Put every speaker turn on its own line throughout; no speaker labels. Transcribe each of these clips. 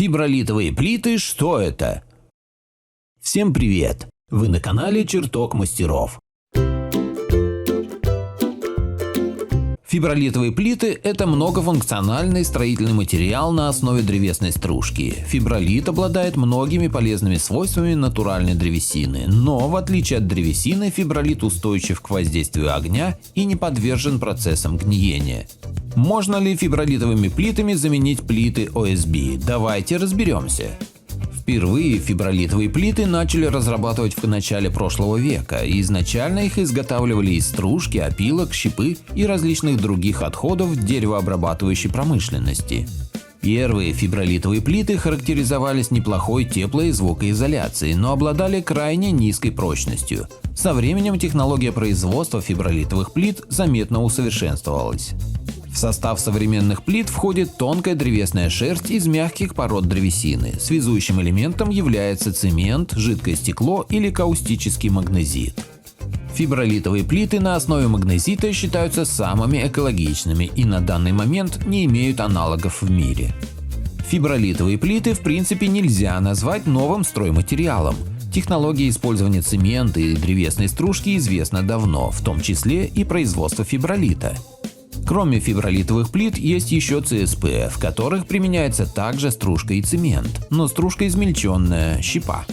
Фибролитовые плиты – что это? Всем привет! Вы на канале Чертог Мастеров. Фибролитовые плиты – это многофункциональный строительный материал на основе древесной стружки. Фибролит обладает многими полезными свойствами натуральной древесины, но в отличие от древесины, фибролит устойчив к воздействию огня и не подвержен процессам гниения. Можно ли фибролитовыми плитами заменить плиты ОСБ? Давайте разберемся. Впервые фибролитовые плиты начали разрабатывать в начале прошлого века, и изначально их изготавливали из стружки, опилок, щепы и различных других отходов деревообрабатывающей промышленности. Первые фибролитовые плиты характеризовались неплохой тепло- и звукоизоляцией, но обладали крайне низкой прочностью. Со временем технология производства фибролитовых плит заметно усовершенствовалась. В состав современных плит входит тонкая древесная шерсть из мягких пород древесины. Связующим элементом является цемент, жидкое стекло или каустический магнезит. Фибролитовые плиты на основе магнезита считаются самыми экологичными и на данный момент не имеют аналогов в мире. Фибролитовые плиты в принципе нельзя назвать новым стройматериалом. Технология использования цемента и древесной стружки известна давно, в том числе и производство фибролита. Кроме фибролитовых плит есть еще ЦСП, в которых применяется также стружка и цемент, но стружка измельченная, щепа.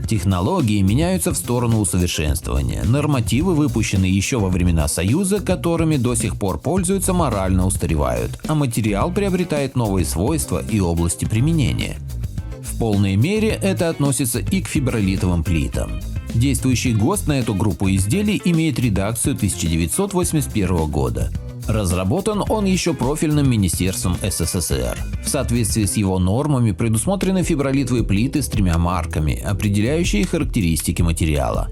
Технологии меняются в сторону усовершенствования. Нормативы, выпущенные еще во времена Союза, которыми до сих пор пользуются, морально устаревают, а материал приобретает новые свойства и области применения. В полной мере это относится и к фибролитовым плитам. Действующий ГОСТ на эту группу изделий имеет редакцию 1981 года. Разработан он еще профильным министерством СССР. В соответствии с его нормами предусмотрены фибролитовые плиты с 3 марками, определяющие характеристики материала.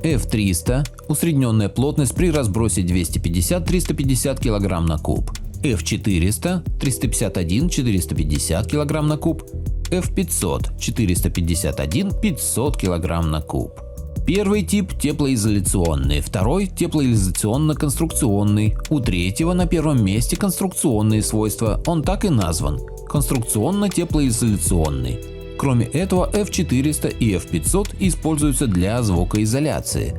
F300 – усредненная плотность при разбросе 250-350 кг на куб. F400 – 351-450 кг на куб. F500 – 451-500 кг на куб. Первый тип теплоизоляционный, второй теплоизоляционно-конструкционный. У третьего на первом месте конструкционные свойства, он так и назван – конструкционно-теплоизоляционный. Кроме этого, F400 и F500 используются для звукоизоляции.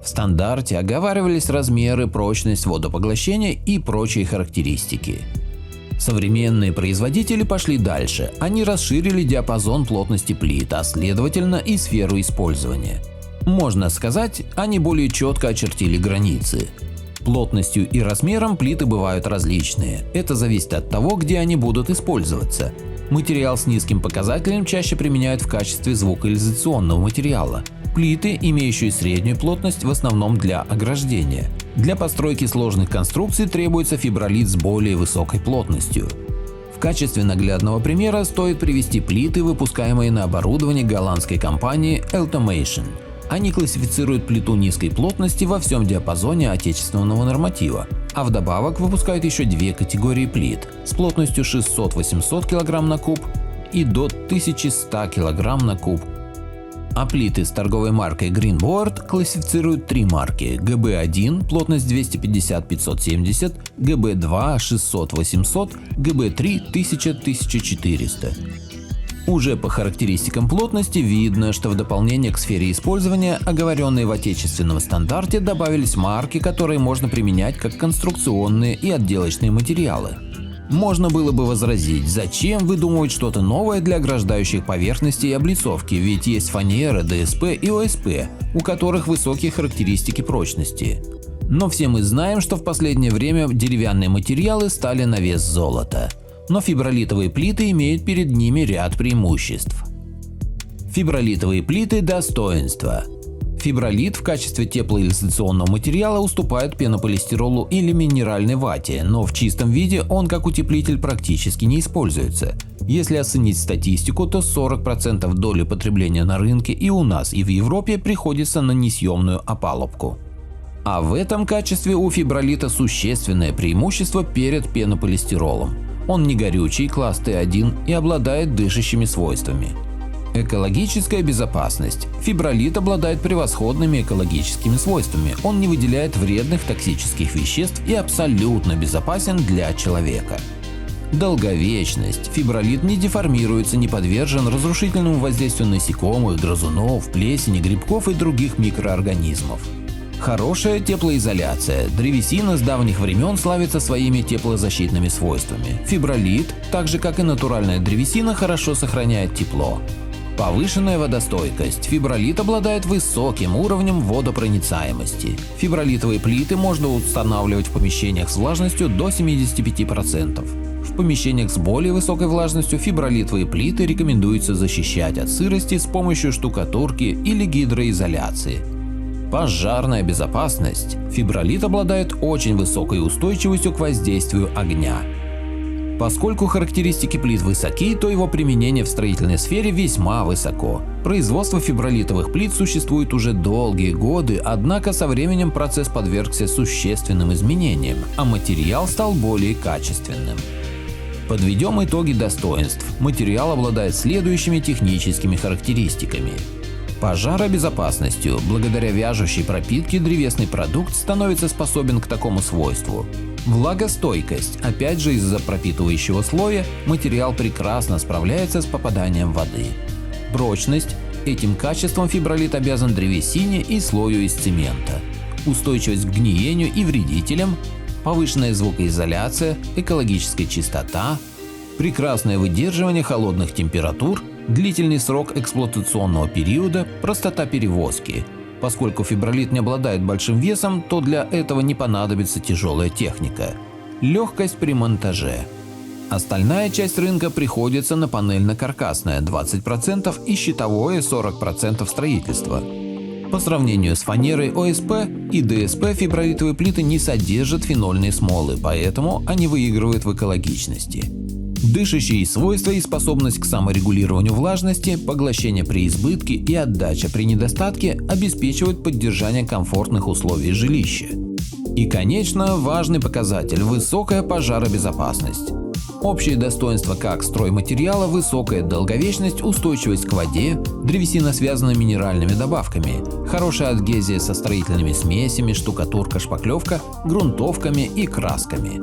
В стандарте оговаривались размеры, прочность, водопоглощение и прочие характеристики. Современные производители пошли дальше, они расширили диапазон плотности плит, а следовательно и сферу использования. Можно сказать, они более четко очертили границы. Плотностью и размером плиты бывают различные. Это зависит от того, где они будут использоваться. Материал с низким показателем чаще применяют в качестве звукоизоляционного материала. Плиты, имеющие среднюю плотность, в основном для ограждения. Для постройки сложных конструкций требуется фибролит с более высокой плотностью. В качестве наглядного примера стоит привести плиты, выпускаемые на оборудование голландской компании Eltomation. Они классифицируют плиту низкой плотности во всем диапазоне отечественного норматива, а вдобавок выпускают еще 2 категории плит с плотностью 600-800 кг на куб и до 1100 кг на куб. А плиты с торговой маркой Greenboard классифицируют 3 марки: GB1 плотность 250-570, GB2 600-800, GB3 1000-1400. Уже по характеристикам плотности видно, что в дополнение к сфере использования, оговоренной в отечественном стандарте, добавились марки, которые можно применять как конструкционные и отделочные материалы. Можно было бы возразить, зачем выдумывать что-то новое для ограждающих поверхностей и облицовки, ведь есть фанера, ДСП и ОСП, у которых высокие характеристики прочности. Но все мы знаем, что в последнее время деревянные материалы стали на вес золота. Но фибролитовые плиты имеют перед ними ряд преимуществ. Фибролитовые плиты – достоинства. Фибролит в качестве теплоизоляционного материала уступает пенополистиролу или минеральной вате, но в чистом виде он как утеплитель практически не используется. Если оценить статистику, то 40% доли потребления на рынке и у нас, и в Европе приходится на несъемную опалубку. А в этом качестве у фибролита существенное преимущество перед пенополистиролом. Он не горючий, класс Т1 и обладает дышащими свойствами. Экологическая безопасность. Фибролит обладает превосходными экологическими свойствами. Он не выделяет вредных токсических веществ и абсолютно безопасен для человека. Долговечность. Фибролит не деформируется, не подвержен разрушительному воздействию насекомых, грызунов, плесени, грибков и других микроорганизмов. Хорошая теплоизоляция. Древесина с давних времен славится своими теплозащитными свойствами. Фибролит, так же как и натуральная древесина, хорошо сохраняет тепло. Повышенная водостойкость. Фибролит обладает высоким уровнем водопроницаемости. Фибролитовые плиты можно устанавливать в помещениях с влажностью до 75%. В помещениях с более высокой влажностью фибролитовые плиты рекомендуется защищать от сырости с помощью штукатурки или гидроизоляции. Пожарная безопасность. Фибролит обладает очень высокой устойчивостью к воздействию огня. Поскольку характеристики плит высоки, то его применение в строительной сфере весьма высоко. Производство фибролитовых плит существует уже долгие годы, однако со временем процесс подвергся существенным изменениям, а материал стал более качественным. Подведем итоги достоинств. Материал обладает следующими техническими характеристиками. Пожаробезопасностью. Благодаря вяжущей пропитке древесный продукт становится способен к такому свойству. Влагостойкость. Опять же, из-за пропитывающего слоя материал прекрасно справляется с попаданием воды. Прочность. Этим качеством фибролит обязан древесине и слою из цемента. Устойчивость к гниению и вредителям. Повышенная звукоизоляция, экологическая чистота. Прекрасное выдерживание холодных температур. Длительный срок эксплуатационного периода, простота перевозки. Поскольку фибролит не обладает большим весом, то для этого не понадобится тяжелая техника. Легкость при монтаже. Остальная часть рынка приходится на панельно-каркасное 20% и щитовое 40% строительства. По сравнению с фанерой ОСП и ДСП фибролитовые плиты не содержат фенольные смолы, поэтому они выигрывают в экологичности. Дышащие свойства и способность к саморегулированию влажности, поглощение при избытке и отдача при недостатке обеспечивают поддержание комфортных условий жилища. И, конечно, важный показатель – высокая пожаробезопасность. Общие достоинства как стройматериала, высокая долговечность, устойчивость к воде, древесина связана минеральными добавками, хорошая адгезия со строительными смесями, штукатурка, шпаклевка, грунтовками и красками.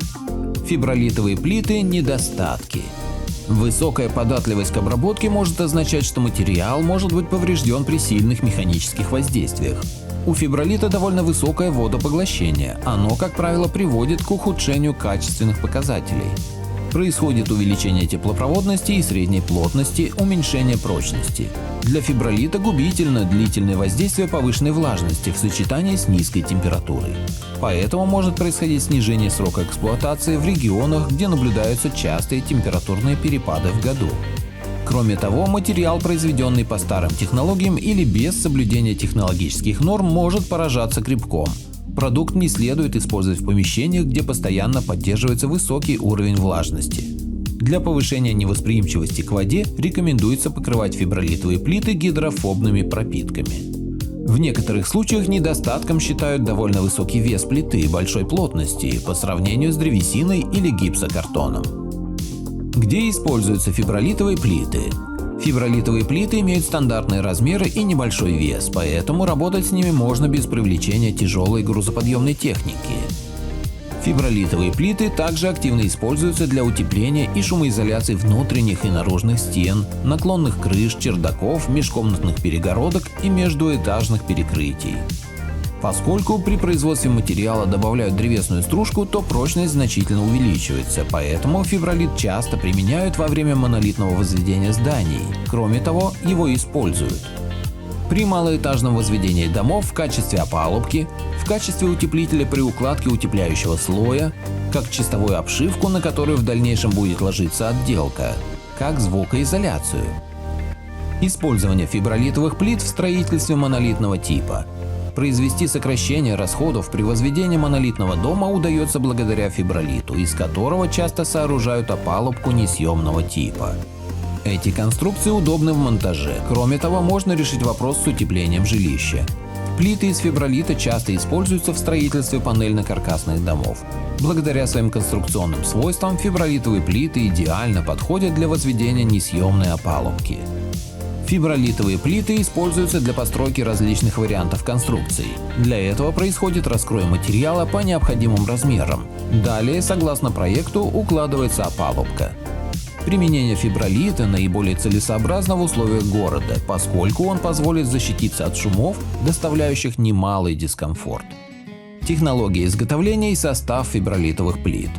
Фибролитовые плиты – недостатки. Высокая податливость к обработке может означать, что материал может быть поврежден при сильных механических воздействиях. У фибролита довольно высокое водопоглощение, оно, как правило, приводит к ухудшению качественных показателей. Происходит увеличение теплопроводности и средней плотности, уменьшение прочности. Для фибролита губительно длительное воздействие повышенной влажности в сочетании с низкой температурой. Поэтому может происходить снижение срока эксплуатации в регионах, где наблюдаются частые температурные перепады в году. Кроме того, материал, произведенный по старым технологиям или без соблюдения технологических норм, может поражаться грибком. Продукт не следует использовать в помещениях, где постоянно поддерживается высокий уровень влажности. Для повышения невосприимчивости к воде рекомендуется покрывать фибролитовые плиты гидрофобными пропитками. В некоторых случаях недостатком считают довольно высокий вес плиты большой плотности по сравнению с древесиной или гипсокартоном. Где используются фибролитовые плиты? Фибролитовые плиты имеют стандартные размеры и небольшой вес, поэтому работать с ними можно без привлечения тяжелой грузоподъемной техники. Фибролитовые плиты также активно используются для утепления и шумоизоляции внутренних и наружных стен, наклонных крыш, чердаков, межкомнатных перегородок и междуэтажных перекрытий. Поскольку при производстве материала добавляют древесную стружку, то прочность значительно увеличивается, поэтому фибролит часто применяют во время монолитного возведения зданий. Кроме того, его используют при малоэтажном возведении домов в качестве опалубки, в качестве утеплителя при укладке утепляющего слоя, как чистовую обшивку, на которую в дальнейшем будет ложиться отделка, как звукоизоляцию. Использование фибролитовых плит в строительстве монолитного типа. Произвести сокращение расходов при возведении монолитного дома удается благодаря фибролиту, из которого часто сооружают опалубку несъемного типа. Эти конструкции удобны в монтаже. Кроме того, можно решить вопрос с утеплением жилища. Плиты из фибролита часто используются в строительстве панельно-каркасных домов. Благодаря своим конструкционным свойствам фибролитовые плиты идеально подходят для возведения несъемной опалубки. Фибролитовые плиты используются для постройки различных вариантов конструкций. Для этого происходит раскрой материала по необходимым размерам. Далее, согласно проекту, укладывается опалубка. Применение фибролита наиболее целесообразно в условиях города, поскольку он позволит защититься от шумов, доставляющих немалый дискомфорт. Технология изготовления и состав фибролитовых плит.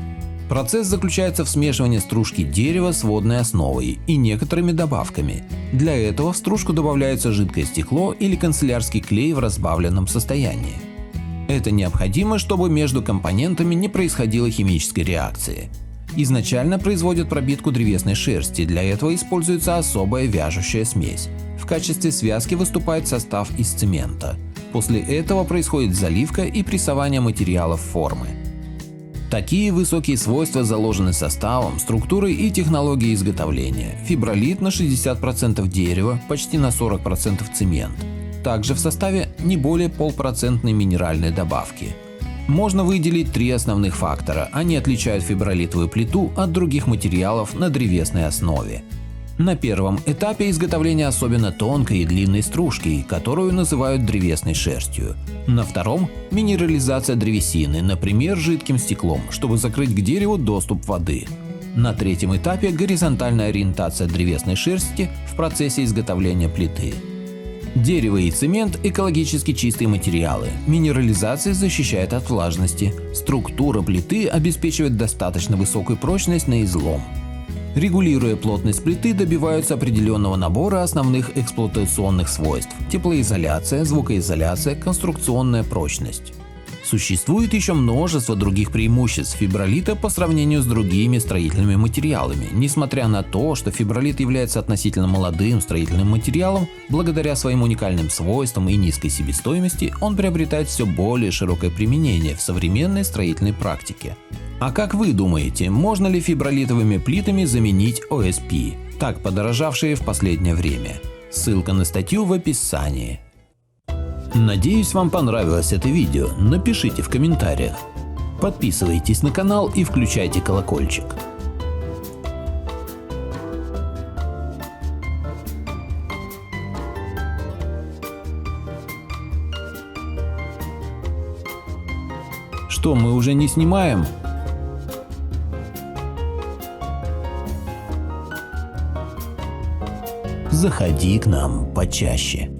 Процесс заключается в смешивании стружки дерева с водной основой и некоторыми добавками. Для этого в стружку добавляется жидкое стекло или канцелярский клей в разбавленном состоянии. Это необходимо, чтобы между компонентами не происходило химической реакции. Изначально производят пробитку древесной шерсти, для этого используется особая вяжущая смесь. В качестве связки выступает состав из цемента. После этого происходит заливка и прессование материалов в формы. Такие высокие свойства заложены составом, структурой и технологией изготовления. Фибролит на 60% дерева, почти на 40% цемент. Также в составе не более 0,5% минеральной добавки. Можно выделить три основных фактора, они отличают фибролитовую плиту от других материалов на древесной основе. На первом этапе изготовления особенно тонкой и длинной стружки, которую называют древесной шерстью. На втором – минерализация древесины, например, жидким стеклом, чтобы закрыть к дереву доступ воды. На третьем этапе – горизонтальная ориентация древесной шерсти в процессе изготовления плиты. Дерево и цемент – экологически чистые материалы, минерализация защищает от влажности, структура плиты обеспечивает достаточно высокую прочность на излом. Регулируя плотность плиты, добиваются определенного набора основных эксплуатационных свойств – теплоизоляция, звукоизоляция, конструкционная прочность. Существует еще множество других преимуществ фибролита по сравнению с другими строительными материалами. Несмотря на то, что фибролит является относительно молодым строительным материалом, благодаря своим уникальным свойствам и низкой себестоимости он приобретает все более широкое применение в современной строительной практике. А как вы думаете, можно ли фибролитовыми плитами заменить ОСП, так подорожавшие в последнее время? Ссылка на статью в описании. Надеюсь, вам понравилось это видео, напишите в комментариях. Подписывайтесь на канал и включайте колокольчик. Что, мы уже не снимаем? Заходи к нам почаще.